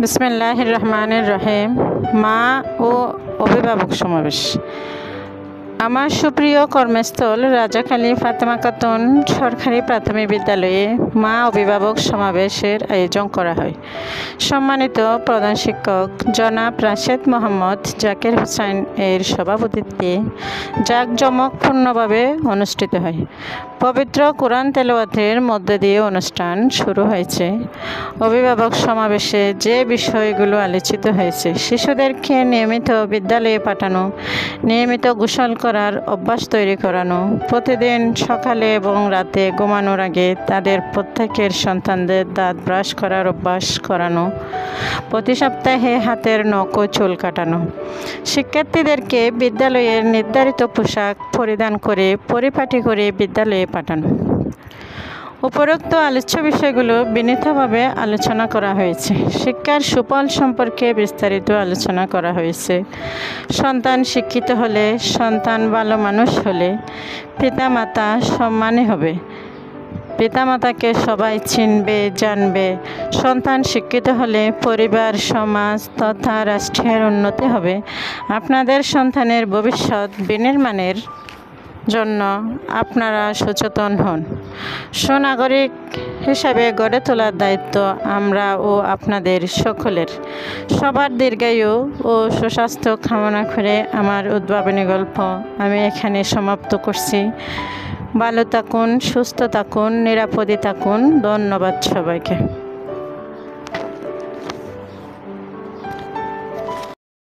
বিসমিল্লাহির রহমানির রহিম। মা ও অভিভাবক সমাবেশ। আমার সুপ্রিয় কর্মস্থল রাজাখালী ফাতেমা খাতুন সরকারি প্রাথমিক বিদ্যালয়ে মা অভিভাবক সমাবেশের আয়োজন করা হয়। সম্মানিত প্রধান শিক্ষক জনাব রাশেদ মোহাম্মদ জাকির হোসেন এর সভাপতিত্বে জাঁকজমকপূর্ণভাবে অনুষ্ঠিত হয়। পবিত্র কোরআন তেলাওয়াতের মধ্য দিয়ে অনুষ্ঠান শুরু হয়েছে। অভিভাবক সমাবেশে যে বিষয়গুলো আলোচিত হয়েছে: শিশুদেরকে নিয়মিত বিদ্যালয়ে পাঠানো, নিয়মিত গোসল করার অভ্যাস তৈরি করানো, প্রতিদিন সকালে এবং রাতে ঘুমানোর আগে তাদের প্রত্যেকের সন্তানদের দাঁত ব্রাশ করার অভ্যাস করানো, প্রতি সপ্তাহে হাতের নখ ও চুল কাটানো, শিক্ষার্থীদেরকে বিদ্যালয়ের নির্ধারিত পোশাক পরিধান করে পরিপাটি করে বিদ্যালয়ে পাঠানো। উপরোক্ত আলোচ্য বিষয়গুলো বিনীতভাবে আলোচনা করা হয়েছে। শিক্ষার সুফল সম্পর্কে বিস্তারিত আলোচনা করা হয়েছে। সন্তান শিক্ষিত হলে, সন্তান ভালো মানুষ হলে পিতামাতা সম্মানী হবে। পিতামাতাকে সবাই চিনবে, জানবে। সন্তান শিক্ষিত হলে পরিবার, সমাজ তথা রাষ্ট্রের উন্নতি হবে। আপনাদের সন্তানের ভবিষ্যৎ বিনির্মাণের জন্য আপনারা সচেতন হন। সুনাগরিক হিসাবে গড়ে তোলার দায়িত্ব আমরা ও আপনাদের সকলের। সবার দীর্ঘায়ু ও সুস্বাস্থ্য কামনা করে আমার উদ্ভাবনী গল্প আমি এখানে সমাপ্ত করছি। ভালো থাকুন, সুস্থ থাকুন, নিরাপদে থাকুন। ধন্যবাদ সবাইকে।